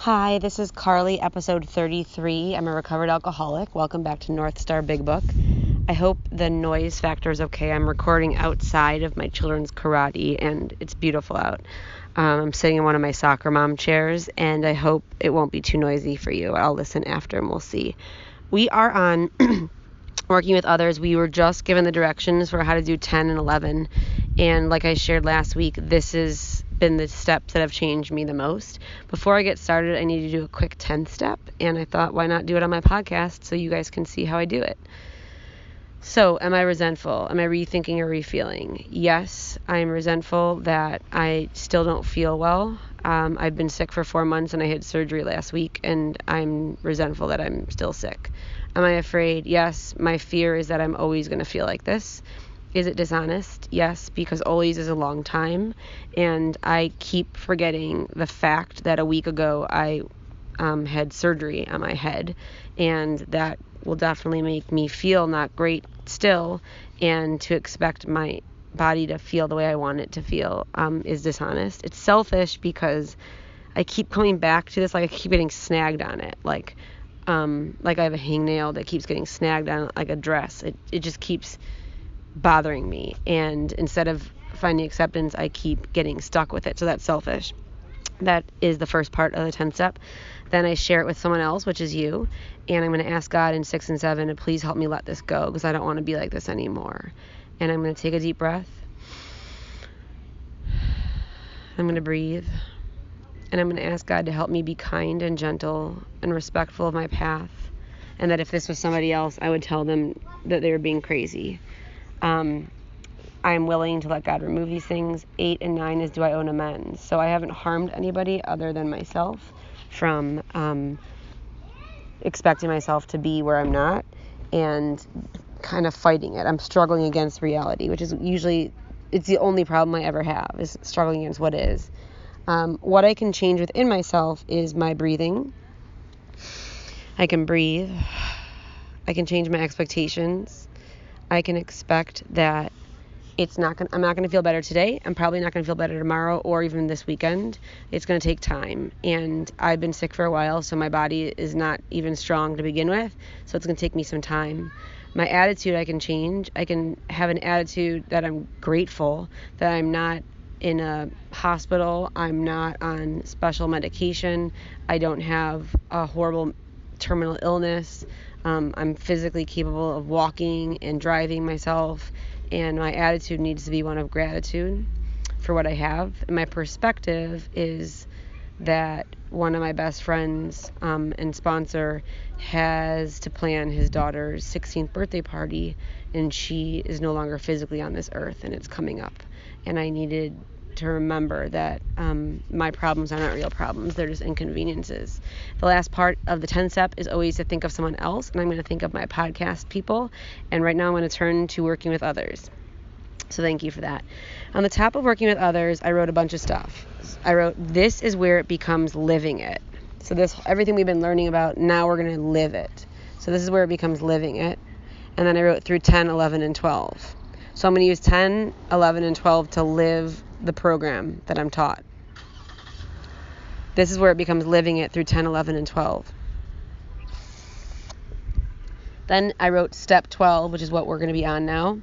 Hi, this is Carly, episode 33. I'm a recovered alcoholic. Welcome back to North Star Big Book. I hope the noise factor is okay. I'm recording outside of my children's karate, and it's beautiful out. I'm sitting in one of my soccer mom chairs, and I hope it won't be too noisy for you. I'll listen after, and we'll see. We are on Working with Others. We were just given the directions for how to do 10 and 11, and like I shared last week, this has been the steps that have changed me the most. Before I get started, I need to do a quick 10th step, and I thought, why not do it on my podcast so you guys can see how I do it? So, am I resentful? Am I rethinking or refeeling? Yes, I'm resentful that I still don't feel well. I've been sick for 4 months, and I had surgery last week, and I'm resentful that I'm still sick. Am I afraid? Yes, my fear is that I'm always going to feel like this. Is it dishonest? Yes, because always is a long time, and I keep forgetting the fact that a week ago I had surgery on my head, and that will definitely make me feel not great still, and to expect my body to feel the way I want it to feel is dishonest. It's selfish because I keep coming back to this, like I keep getting snagged on it, like I have a hangnail that keeps getting snagged on like a dress. It just keeps bothering me, and instead of finding acceptance, I keep getting stuck with it. So that's selfish. That is the first part of the 10th step. Then I share it with someone else, which is you, and I'm going to ask God in 6 and 7 to please help me let this go, because I don't want to be like this anymore. And I'm going to take a deep breath. I'm going to breathe, and I'm going to ask God to help me be kind and gentle and respectful of my path, and that if this was somebody else, I would tell them that they were being crazy. I'm willing to let God remove these things. 8 and 9 is, do I owe amends? So I haven't harmed anybody other than myself from expecting myself to be where I'm not and kind of fighting it. I'm struggling against reality, which is usually, it's the only problem I ever have, is struggling against what is. What I can change within myself is my breathing. I can breathe. I can change my expectations. I can expect that I'm not going to feel better today. I'm probably not going to feel better tomorrow or even this weekend. It's going to take time. And I've been sick for a while, so my body is not even strong to begin with. So it's going to take me some time. My attitude I can change. I can have an attitude that I'm grateful that I'm not in a hospital. I'm not on special medication. I don't have a horrible terminal illness. I'm physically capable of walking and driving myself, and my attitude needs to be one of gratitude for what I have. And my perspective is that one of my best friends and sponsor has to plan his daughter's 16th birthday party, and she is no longer physically on this earth, and it's coming up. And I needed to remember that my problems are not real problems. They're just inconveniences. The last part of the 10th step is always to think of someone else, and I'm going to think of my podcast people. And right now I'm going to turn to working with others. So thank you for that. On the top of working with others, I wrote a bunch of stuff. I wrote, this is where it becomes living it. So everything we've been learning about, now we're going to live it. So this is where it becomes living it. And then I wrote through 10, 11, and 12. So I'm going to use 10, 11, and 12 to live the program that I'm taught. This is where it becomes living it through 10, 11, and 12. Then I wrote step 12, which is what we're going to be on now.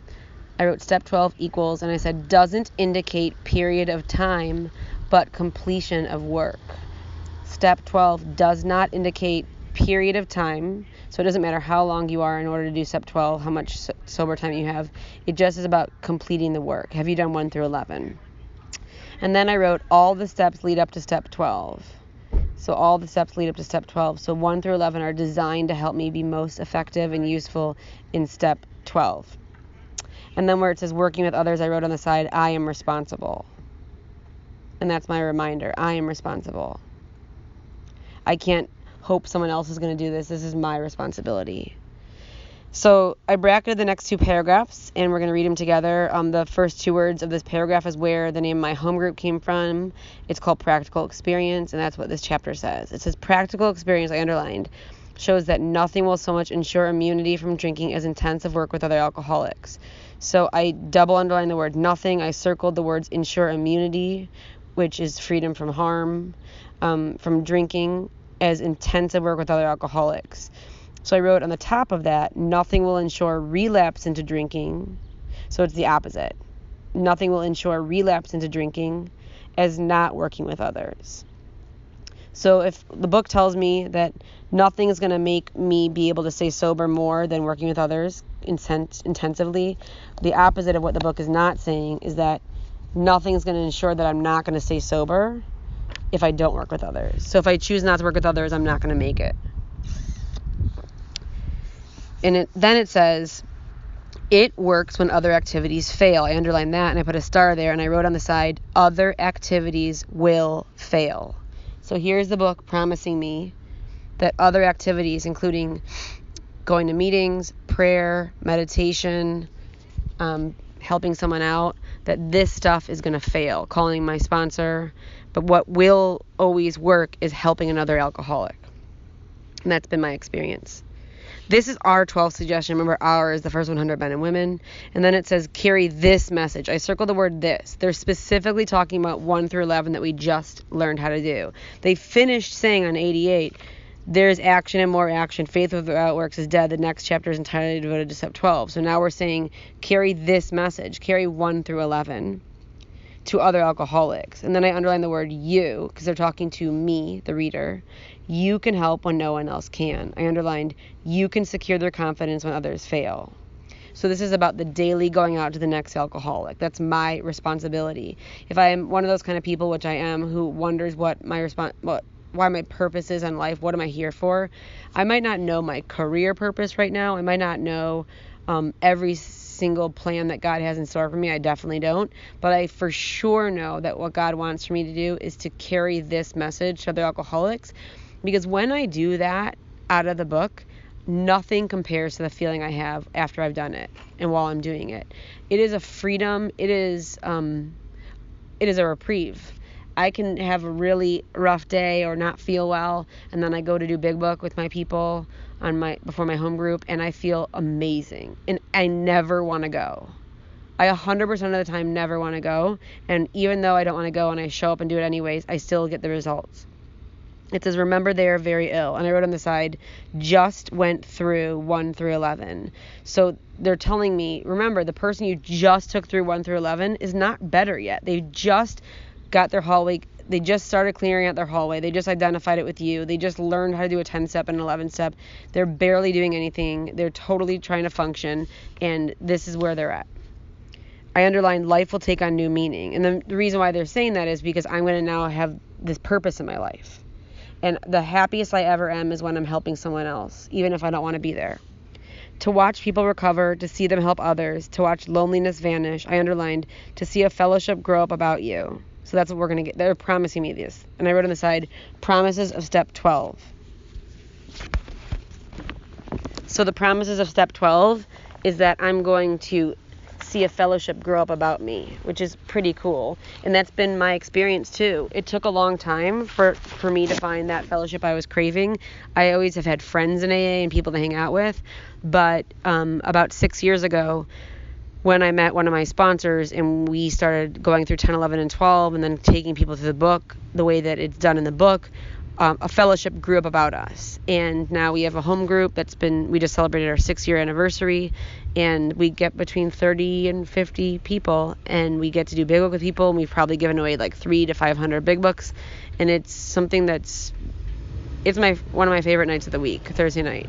I wrote step 12 equals, and I said, doesn't indicate period of time, but completion of work. Step 12 does not indicate period of time, so it doesn't matter how long you are in order to do step 12, how much sober time you have. It just is about completing the work. Have you done 1 through 11? And then I wrote all the steps lead up to step 12. So all the steps lead up to step 12. So 1 through 11 are designed to help me be most effective and useful in step 12. And then where it says working with others, I wrote on the side, I am responsible. And that's my reminder. I am responsible. I can't hope someone else is going to do this. This is my responsibility. So I bracketed the next 2 paragraphs, and we're going to read them together. The first 2 words of this paragraph is where the name of my home group came from. It's called Practical Experience, and that's what this chapter says. It says, practical experience, I underlined, shows that nothing will so much ensure immunity from drinking as intensive work with other alcoholics. So I double underlined the word nothing. I circled the words ensure immunity, which is freedom from harm. from drinking as intensive work with other alcoholics. So I wrote on the top of that, nothing will ensure relapse into drinking. So it's the opposite. Nothing will ensure relapse into drinking as not working with others. So if the book tells me that nothing is going to make me be able to stay sober more than working with others intensively, the opposite of what the book is not saying is that nothing is going to ensure that I'm not going to stay sober if I don't work with others. So if I choose not to work with others, I'm not going to make it. And then it says, it works when other activities fail. I underlined that and I put a star there and I wrote on the side, other activities will fail. So here's the book promising me that other activities, including going to meetings, prayer, meditation, helping someone out, that this stuff is going to fail, calling my sponsor. But what will always work is helping another alcoholic. And that's been my experience. This is our 12th suggestion. Remember, our is the first 100 men and women. And then it says, carry this message. I circled the word this. They're specifically talking about 1 through 11 that we just learned how to do. They finished saying on 88, there's action and more action. Faith without works is dead. The next chapter is entirely devoted to step 12. So now we're saying, carry this message. Carry 1 through 11 to other alcoholics. And then I underline the word you, because they're talking to me, the reader. You can help when no one else can. I underlined, you can secure their confidence when others fail. So this is about the daily going out to the next alcoholic. That's my responsibility. If I am one of those kind of people, which I am, who wonders what my why my purpose is in life, what am I here for? I might not know my career purpose right now. I might not know every single plan that God has in store for me. I definitely don't. But I for sure know that what God wants for me to do is to carry this message to other alcoholics. Because when I do that out of the book, nothing compares to the feeling I have after I've done it and while I'm doing it. It is a freedom. It is a reprieve. I can have a really rough day or not feel well, and then I go to do Big Book with my people before my home group, and I feel amazing. And I never want to go. I 100% of the time never want to go, and even though I don't want to go and I show up and do it anyways, I still get the results. It says, remember they are very ill. And I wrote on the side, just went through 1 through 11. So they're telling me, remember, the person you just took through 1 through 11 is not better yet. They just got their hallway. They just started clearing out their hallway. They just identified it with you. They just learned how to do a 10-step and an 11-step. They're barely doing anything. They're totally trying to function. And this is where they're at. I underlined, life will take on new meaning. And the reason why they're saying that is because I'm going to now have this purpose in my life. And the happiest I ever am is when I'm helping someone else, even if I don't want to be there. To watch people recover, to see them help others, to watch loneliness vanish. I underlined, to see a fellowship grow up about you. So that's what we're going to get. They're promising me this. And I wrote on the side, promises of step 12. So the promises of step 12 is that I'm going to see a fellowship grow up about me, which is pretty cool. And that's been my experience too. It took a long time for me to find that fellowship I was craving. I always have had friends in AA and people to hang out with, but about 6 years ago, when I met one of my sponsors and we started going through 10, 11, and 12 and then taking people through the book the way that it's done in the book, a fellowship grew up about us. And now we have a home group we just celebrated our 6-year anniversary, and we get between 30 and 50 people, and we get to do Big Book with people, and we've probably given away like 300 to 500 Big Books, and it's something it's one of my favorite nights of the week, Thursday night.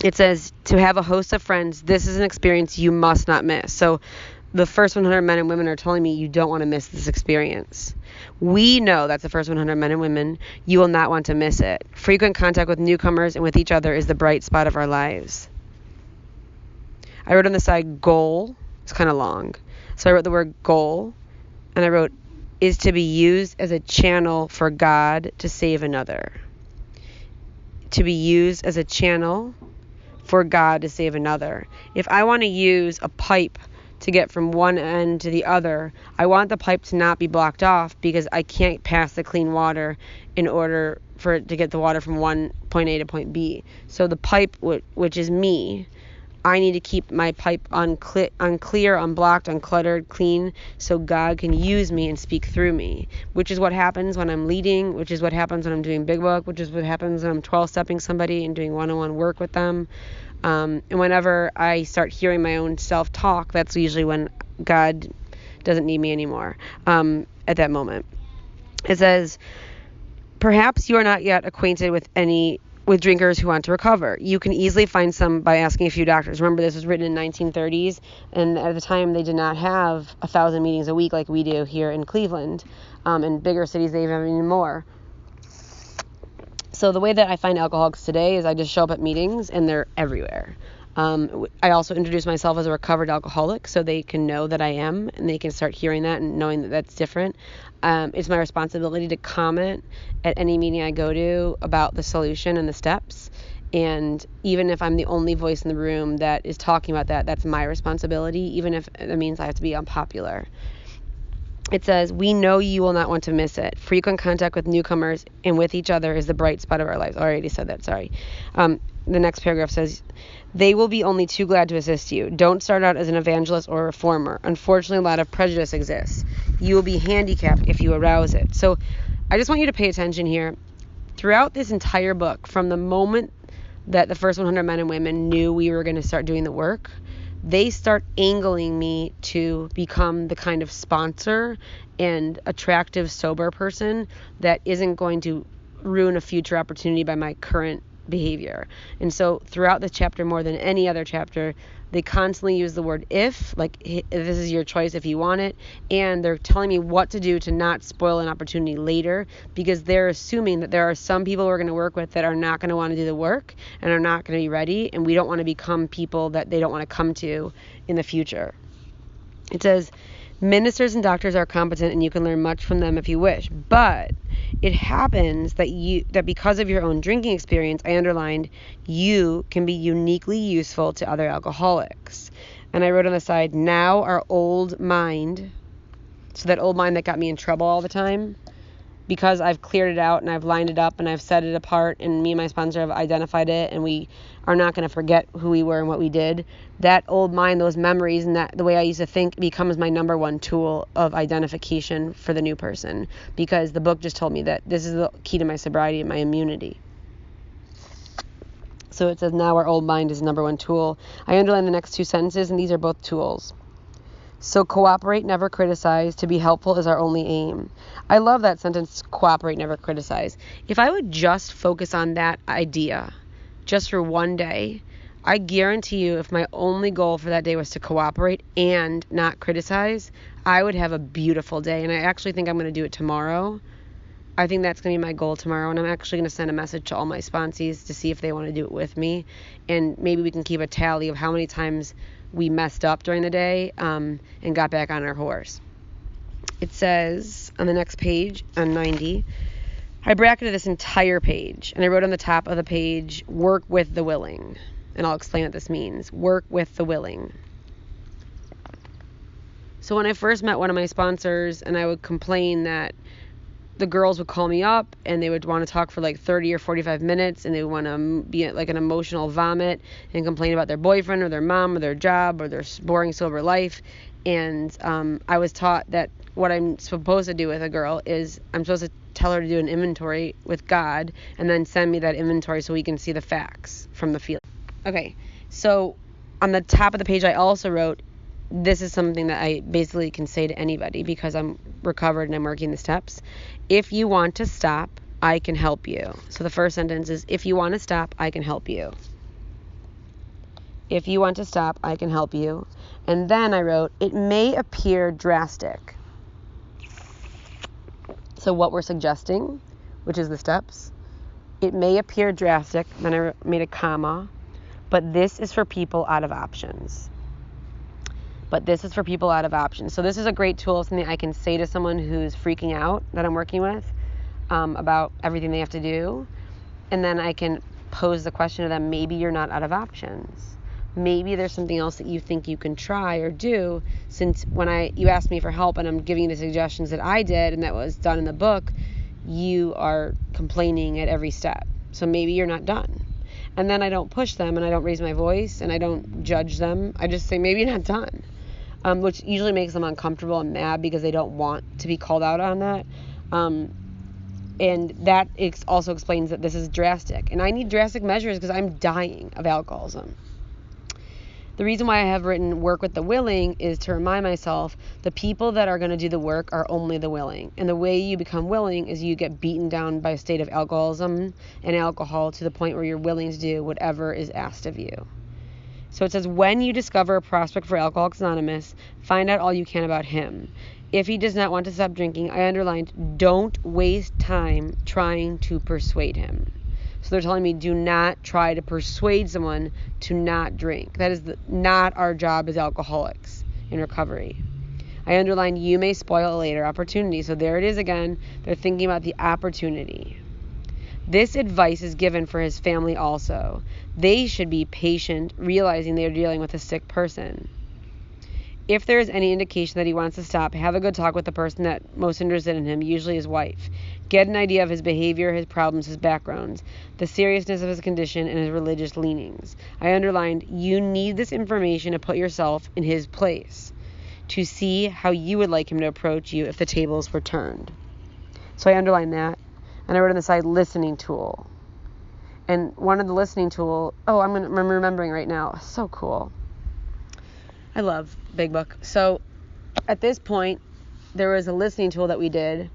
It says, to have a host of friends, this is an experience you must not miss. So the first 100 men and women are telling me you don't want to miss this experience. We know that's the first 100 men and women. You will not want to miss it. Frequent contact with newcomers and with each other is the bright spot of our lives. I wrote on the side, goal. It's kind of long. So I wrote the word goal, and I wrote, is to be used as a channel for God to save another. To be used as a channel for God to save another. If I want to use a pipe to get from one end to the other, I want the pipe to not be blocked off because I can't pass the clean water in order for it to get the water from point A to point B. So the pipe, which is me, I need to keep my pipe unclear, unblocked, uncluttered, clean, so God can use me and speak through me, which is what happens when I'm leading, which is what happens when I'm doing Big Book, which is what happens when I'm 12-stepping somebody and doing one-on-one work with them. And whenever I start hearing my own self-talk, that's usually when God doesn't need me anymore at that moment. It says, perhaps you are not yet acquainted with drinkers who want to recover. You can easily find some by asking a few doctors. Remember, this was written in 1930s, and at the time they did not have 1,000 meetings a week like we do here in Cleveland. In bigger cities, they have even more. So the way that I find alcoholics today is I just show up at meetings, and they're everywhere. I also introduce myself as a recovered alcoholic so they can know that I am, and they can start hearing that and knowing that that's different. It's my responsibility to comment at any meeting I go to about the solution and the steps. And even if I'm the only voice in the room that is talking about that, that's my responsibility, even if it means I have to be unpopular. It says, we know you will not want to miss it. Frequent contact with newcomers and with each other is the bright spot of our lives. I already said that, sorry. The next paragraph says, they will be only too glad to assist you. Don't start out as an evangelist or a reformer. Unfortunately, a lot of prejudice exists. You will be handicapped if you arouse it. So I just want you to pay attention here. Throughout this entire book, from the moment that the first 100 men and women knew we were going to start doing the work, they start angling me to become the kind of sponsor and attractive, sober person that isn't going to ruin a future opportunity by my current behavior. And so throughout the chapter, more than any other chapter, they constantly use the word if, like this is your choice if you want it, and they're telling me what to do to not spoil an opportunity later, because they're assuming that there are some people we're going to work with that are not going to want to do the work and are not going to be ready, and we don't want to become people that they don't want to come to in the future. It says, ministers and doctors are competent and you can learn much from them if you wish, but it happens that because of your own drinking experience, I underlined, you can be uniquely useful to other alcoholics. And I wrote on the side, now our old mind, so that old mind that got me in trouble all the time, because I've cleared it out and I've lined it up and I've set it apart, and me and my sponsor have identified it, and we are not going to forget who we were and what we did. That old mind, those memories, and that the way I used to think becomes my number one tool of identification for the new person, because the book just told me that this is the key to my sobriety and my immunity. So it says now our old mind is the number one tool. I underline the next two sentences, and these are both tools. So cooperate, never criticize. To be helpful is our only aim. I love that sentence, cooperate, never criticize. If I would just focus on that idea just for one day, I guarantee you if my only goal for that day was to cooperate and not criticize, I would have a beautiful day. And I actually think I'm going to do it tomorrow. I think that's going to be my goal tomorrow. And I'm actually going to send a message to all my sponsees to see if they want to do it with me. And maybe we can keep a tally of how many times we messed up during the day and got back on our horse. It says on the next page, on 90, I bracketed this entire page, and I wrote on the top of the page, work with the willing. And I'll explain what this means. Work with the willing. So when I first met one of my sponsors, and I would complain that the girls would call me up and they would want to talk for like 30 or 45 minutes, and they would want to be like an emotional vomit and complain about their boyfriend or their mom or their job or their boring sober life. And I was taught that what I'm supposed to do with a girl is I'm supposed to tell her to do an inventory with God and then send me that inventory so we can see the facts from the feeling. Okay, so on the top of the page I also wrote, this is something that I basically can say to anybody because I'm recovered and I'm working the steps. If you want to stop, I can help you. So the first sentence is, if you want to stop, I can help you. If you want to stop, I can help you. And then I wrote, it may appear drastic. So what we're suggesting, which is the steps, it may appear drastic, then I made a comma, but this is for people out of options. But this is for people out of options. So this is a great tool, something I can say to someone who's freaking out that I'm working with about everything they have to do. And then I can pose the question to them, maybe you're not out of options. Maybe there's something else that you think you can try or do, since when you asked me for help and I'm giving you the suggestions that I did and that was done in the book, you are complaining at every step. So maybe you're not done. And then I don't push them, and I don't raise my voice, and I don't judge them. I just say, maybe you're not done, which usually makes them uncomfortable and mad because they don't want to be called out on that. And that also explains that this is drastic. And I need drastic measures because I'm dying of alcoholism. The reason why I have written work with the willing is to remind myself the people that are going to do the work are only the willing. And the way you become willing is you get beaten down by a state of alcoholism and alcohol to the point where you're willing to do whatever is asked of you. So it says, when you discover a prospect for Alcoholics Anonymous, find out all you can about him. If he does not want to stop drinking, I underlined, don't waste time trying to persuade him. So they're telling me, do not try to persuade someone to not drink. That is not our job as alcoholics in recovery. I underlined, you may spoil a later opportunity. So there it is again. They're thinking about the opportunity. This advice is given for his family also. They should be patient, realizing they are dealing with a sick person. If there is any indication that he wants to stop, have a good talk with the person that most interested in him, usually his wife. Get an idea of his behavior, his problems, his backgrounds, the seriousness of his condition, and his religious leanings. I underlined, you need this information to put yourself in his place, to see how you would like him to approach you if the tables were turned. So I underlined that, and I wrote on the side, listening tool. And one of the listening tool, I'm remembering right now, so cool. I love Big Book. So at this point, there was a listening tool that we did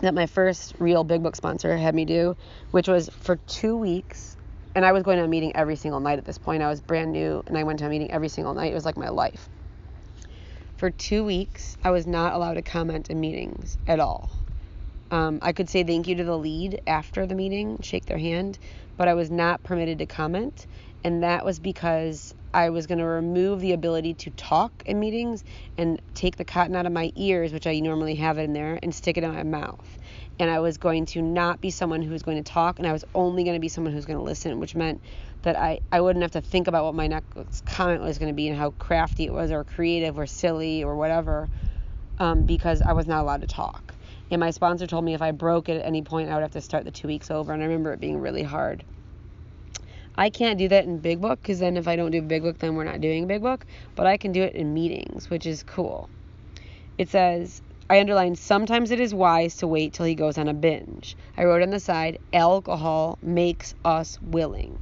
that my first real Big Book sponsor had me do, which was for 2 weeks. And I was going to a meeting every single night at this point. I was brand new, and I went to a meeting every single night. It was like my life. For 2 weeks, I was not allowed to comment in meetings at all. I could say thank you to the lead after the meeting, shake their hand, but I was not permitted to comment. And that was because I was going to remove the ability to talk in meetings and take the cotton out of my ears, which I normally have it in there, and stick it in my mouth. And I was going to not be someone who was going to talk, and I was only going to be someone who's going to listen, which meant that I wouldn't have to think about what my next comment was going to be and how crafty it was or creative or silly or whatever, because I was not allowed to talk. And my sponsor told me if I broke it at any point, I would have to start the 2 weeks over, and I remember it being really hard. I can't do that in Big Book, because then if I don't do Big Book, then we're not doing Big Book, but I can do it in meetings, which is cool. It says, I underlined, sometimes it is wise to wait till he goes on a binge. I wrote on the side, alcohol makes us willing.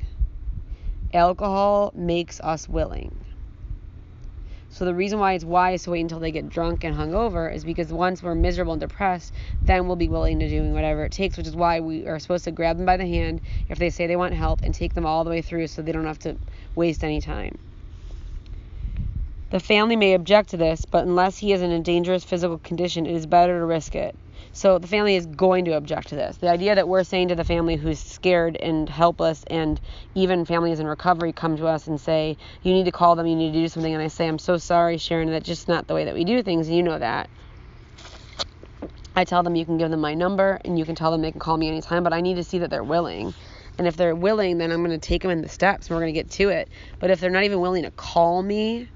Alcohol makes us willing. So the reason why it's wise to wait until they get drunk and hungover is because once we're miserable and depressed, then we'll be willing to do whatever it takes, which is why we are supposed to grab them by the hand if they say they want help and take them all the way through so they don't have to waste any time. The family may object to this, but unless he is in a dangerous physical condition, it is better to risk it. So the family is going to object to this. The idea that we're saying to the family who's scared and helpless, and even families in recovery come to us and say, you need to call them, you need to do something, and I say, I'm so sorry, Sharon, that's just not the way that we do things, and you know that. I tell them you can give them my number, and you can tell them they can call me anytime, but I need to see that they're willing. And if they're willing, then I'm going to take them in the steps, and we're going to get to it. But if they're not even willing to call me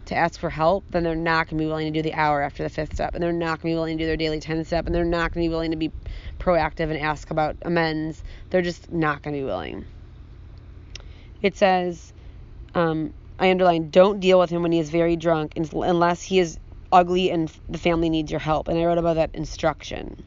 to ask for help, then they're not going to be willing to do the hour after the 5th step, and they're not going to be willing to do their daily 10th step, and they're not going to be willing to be proactive and ask about amends. They're just not going to be willing. It says, I underlined, don't deal with him when he is very drunk unless he is ugly and the family needs your help. And I wrote about that instruction.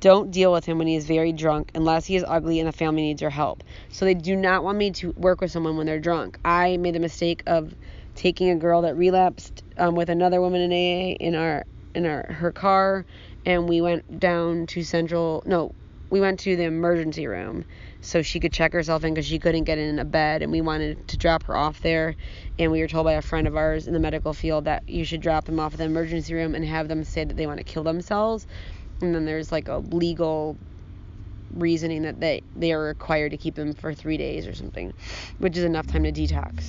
Don't deal with him when he is very drunk unless he is ugly and the family needs your help. So they do not want me to work with someone when they're drunk. I made the mistake of taking a girl that relapsed with another woman in AA in her car, and we went down to we went to the emergency room so she could check herself in because she couldn't get in a bed, and we wanted to drop her off there, and we were told by a friend of ours in the medical field that you should drop them off at the emergency room and have them say that they want to kill themselves, and then there's like a legal reasoning that they are required to keep them for 3 days or something, which is enough time to detox.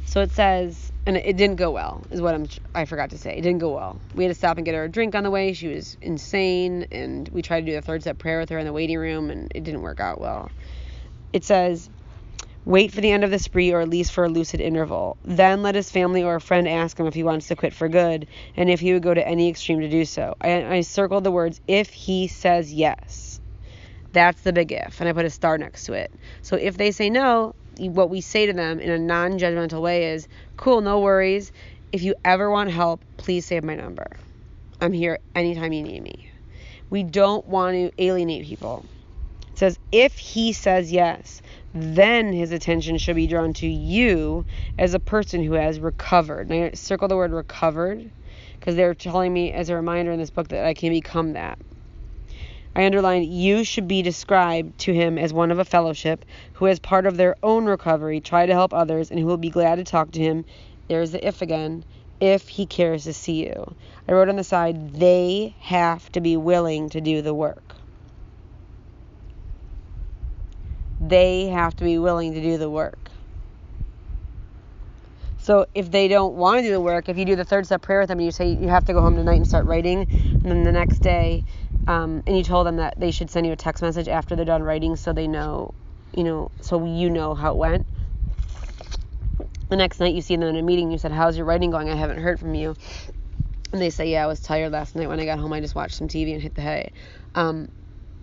So it says, and it didn't go well, is what I forgot to say. It didn't go well. We had to stop and get her a drink on the way. She was insane, and we tried to do the 3rd step prayer with her in the waiting room, and it didn't work out well. It says, wait for the end of the spree, or at least for a lucid interval. Then let his family or a friend ask him if he wants to quit for good, and if he would go to any extreme to do so. I circled the words, if he says yes. That's the big if, and I put a star next to it. So if they say no, what we say to them in a non-judgmental way is, cool, no worries. If you ever want help, please save my number. I'm here anytime you need me. We don't want to alienate people. It says, if he says yes, then his attention should be drawn to you as a person who has recovered. And I circle the word recovered because they're telling me as a reminder in this book that I can become that. I underlined, you should be described to him as one of a fellowship who, as part of their own recovery, try to help others and who will be glad to talk to him. There's the if again, if he cares to see you. I wrote on the side, they have to be willing to do the work. They have to be willing to do the work. So if they don't want to do the work, if you do the third step prayer with them and you say you have to go home tonight and start writing, and then the next day, and you told them that they should send you a text message after they're done writing so they know, so you know how it went. The next night you see them in a meeting, you said, how's your writing going? I haven't heard from you. And they say, yeah, I was tired last night. When I got home, I just watched some TV and hit the hay.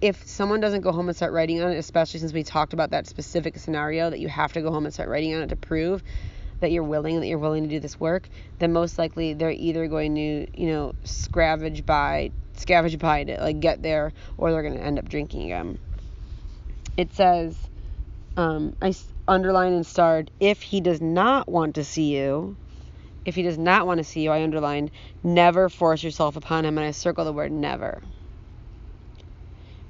If someone doesn't go home and start writing on it, especially since we talked about that specific scenario that you have to go home and start writing on it to prove that you're willing to do this work, then most likely they're either going to, scavenge by it, like get there, or they're going to end up drinking again. It says, I underlined and starred, if he does not want to see you, I underlined, never force yourself upon him, and I circle the word never.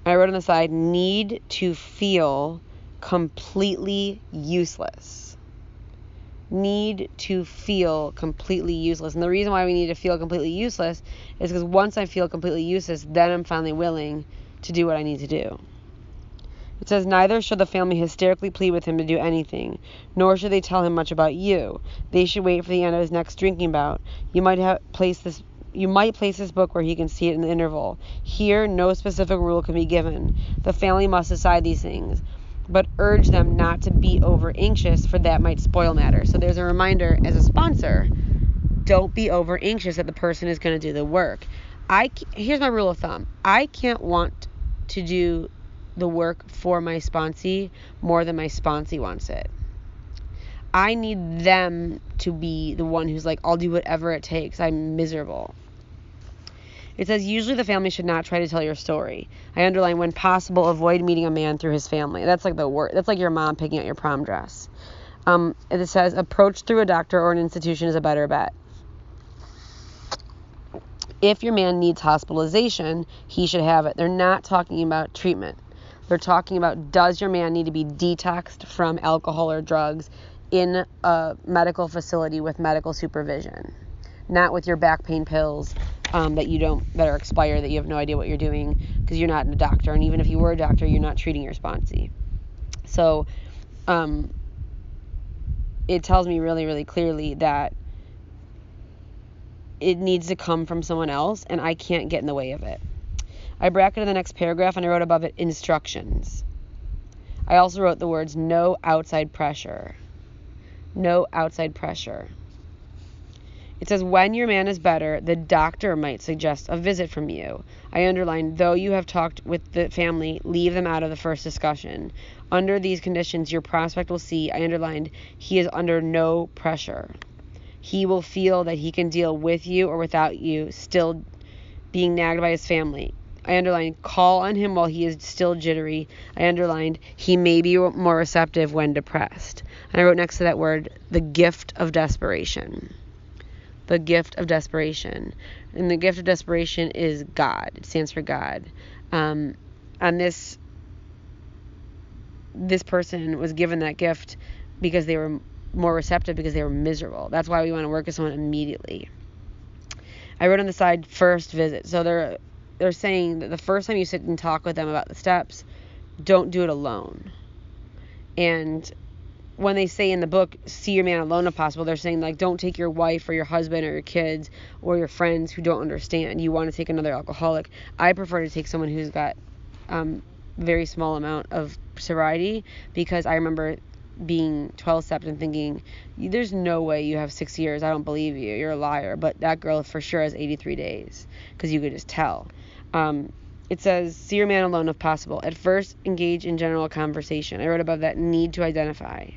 I wrote on the side, need to feel completely useless. Need to feel completely useless. And the reason why we need to feel completely useless is because once I feel completely useless, then I'm finally willing to do what I need to do. It says, neither should the family hysterically plead with him to do anything, nor should they tell him much about you. They should wait for the end of his next drinking bout. You might place this book where he can see it in the interval. Here, no specific rule can be given. The family must decide these things, but urge them not to be over anxious, for that might spoil matters. So there's a reminder as a sponsor, don't be over anxious that the person is going to do the work. Here's my rule of thumb. I can't want to do the work for my sponsee more than my sponsee wants it. I need them to be the one who's like, I'll do whatever it takes. I'm miserable. It says, usually the family should not try to tell your story. I underline, when possible, avoid meeting a man through his family. That's like the word. That's like your mom picking out your prom dress. It says, approach through a doctor or an institution is a better bet. If your man needs hospitalization, he should have it. They're not talking about treatment. They're talking about, does your man need to be detoxed from alcohol or drugs in a medical facility with medical supervision, not with your back pain pills that are expired, that you have no idea what you're doing because you're not a doctor. And even if you were a doctor, you're not treating your sponsee. So it tells me really, really clearly that it needs to come from someone else, and I can't get in the way of it. I bracketed the next paragraph and I wrote above it, instructions. I also wrote the words, no outside pressure. No outside pressure. It says, when your man is better, the doctor might suggest a visit from you. I underlined, though you have talked with the family, leave them out of the first discussion. Under these conditions, your prospect will see, I underlined, he is under no pressure. He will feel that he can deal with you or without you, still being nagged by his family. I underlined, call on him while he is still jittery. I underlined, he may be more receptive when depressed. And I wrote next to that word, the gift of desperation. The gift of desperation. And the gift of desperation is God. It stands for God. And this person was given that gift because they were more receptive, because they were miserable. That's why we want to work with someone immediately. I wrote on the side, first visit. So they're saying that the first time you sit and talk with them about the steps, don't do it alone. And when they say in the book, see your man alone if possible, they're saying, like, don't take your wife or your husband or your kids or your friends who don't understand. You want to take another alcoholic. I prefer to take someone who's got very small amount of sobriety, because I remember being 12-stepped and thinking, there's no way you have 6 years. I don't believe you. You're a liar. But that girl for sure has 83 days, because you could just tell. It says, see your man alone if possible. At first, engage in general conversation. I wrote above that, need to identify.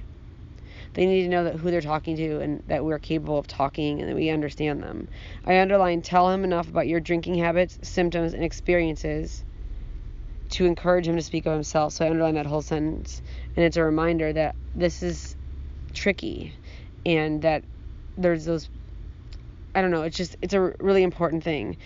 They need to know that who they're talking to and that we're capable of talking and that we understand them. I underlined, tell him enough about your drinking habits, symptoms, and experiences to encourage him to speak of himself. So I underlined that whole sentence. And it's a reminder that this is tricky and that there's those, I don't know, it's a really important thing.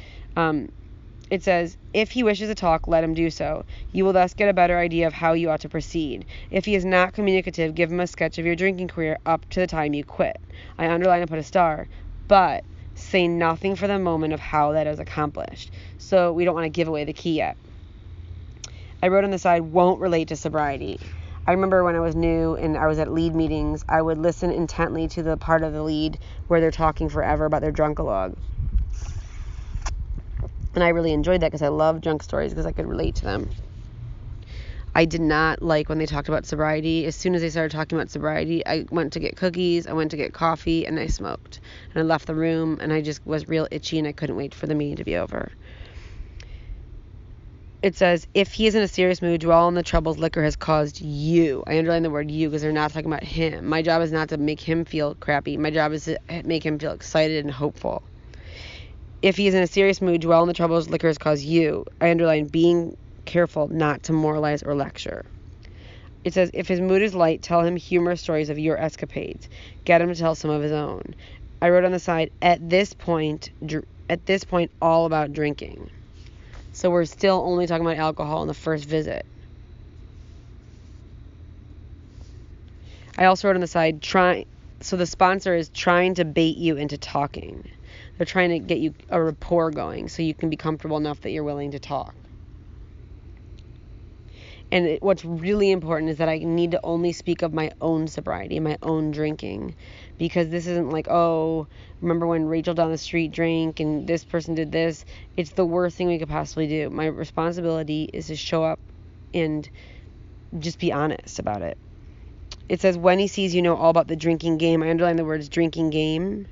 It says, if he wishes to talk, let him do so. You will thus get a better idea of how you ought to proceed. If he is not communicative, give him a sketch of your drinking career up to the time you quit. I underlined and put a star, but say nothing for the moment of how that is accomplished. So we don't want to give away the key yet. I wrote on the side, won't relate to sobriety. I remember when I was new and I was at lead meetings, I would listen intently to the part of the lead where they're talking forever about their drunk-a-log. And I really enjoyed that because I love drunk stories because I could relate to them. I did not like when they talked about sobriety. As soon as they started talking about sobriety, I went to get cookies, I went to get coffee, and I smoked. And I left the room, and I just was real itchy, and I couldn't wait for the meeting to be over. It says, if he is in a serious mood, dwell on the troubles liquor has caused you. I underline the word you because they're not talking about him. My job is not to make him feel crappy. My job is to make him feel excited and hopeful. If he is in a serious mood, dwell on the troubles liquor has caused you. I underline being careful not to moralize or lecture. It says, if his mood is light, tell him humorous stories of your escapades. Get him to tell some of his own. I wrote on the side, at this point, all about drinking. So we're still only talking about alcohol in the first visit. I also wrote on the side, so the sponsor is trying to bait you into talking. They're trying to get you a rapport going so you can be comfortable enough that you're willing to talk. And what's really important is that I need to only speak of my own sobriety, my own drinking. Because this isn't like, oh, remember when Rachel down the street drank and this person did this? It's the worst thing we could possibly do. My responsibility is to show up and just be honest about it. It says, when he sees you know all about the drinking game. I underline the words drinking game.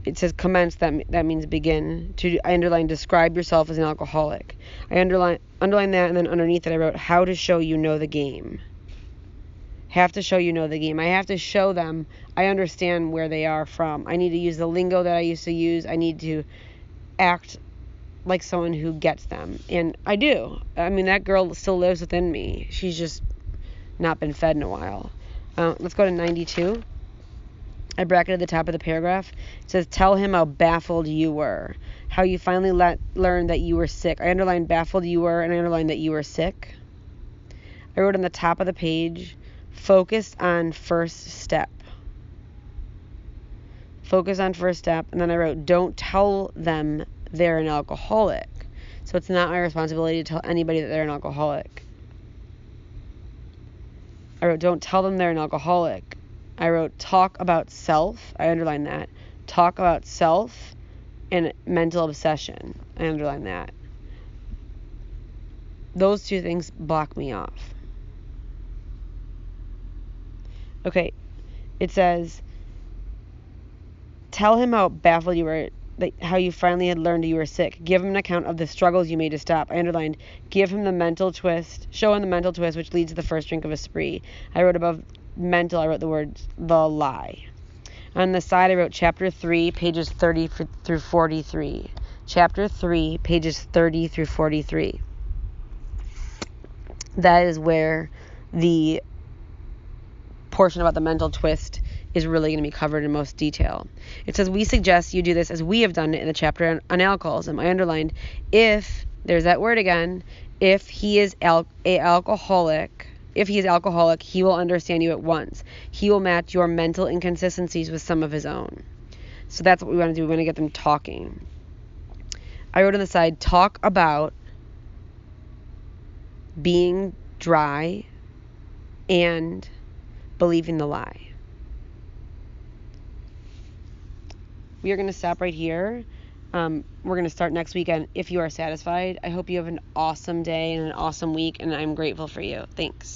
It says commence, that means begin. I underline describe yourself as an alcoholic. I underline that, and then underneath it I wrote how to show you know the game. Have to show you know the game. I have to show them I understand where they are from. I need to use the lingo that I used to use. I need to act like someone who gets them. And I do. I mean, that girl still lives within me. She's just not been fed in a while. Let's go to 92. I bracketed the top of the paragraph. It says, tell him how baffled you were. How you finally learned that you were sick. I underlined baffled you were, and I underlined that you were sick. I wrote on the top of the page, focused on first step. Focus on first step. And then I wrote, don't tell them they're an alcoholic. So it's not my responsibility to tell anybody that they're an alcoholic. I wrote, don't tell them they're an alcoholic. I wrote, talk about self. I underlined that. Talk about self and mental obsession. I underlined that. Those two things block me off. Okay. It says, tell him how baffled you were, how you finally had learned you were sick. Give him an account of the struggles you made to stop. I underlined, give him the mental twist. Show him the mental twist which leads to the first drink of a spree. I wrote above mental, I wrote the words, the lie. On the side, I wrote chapter 3, pages 30 through 43. Chapter 3, pages 30 through 43. That is where the portion about the mental twist is really going to be covered in most detail. It says, we suggest you do this as we have done it in the chapter on alcoholism. I underlined, if, there's that word again, if he is alcoholic, he will understand you at once. He will match your mental inconsistencies with some of his own. So that's what we want to do. We want to get them talking. I wrote on the side, talk about being dry and believing the lie. We are going to stop right here. We're going to start next weekend if you are satisfied. I hope you have an awesome day and an awesome week, and I'm grateful for you. Thanks.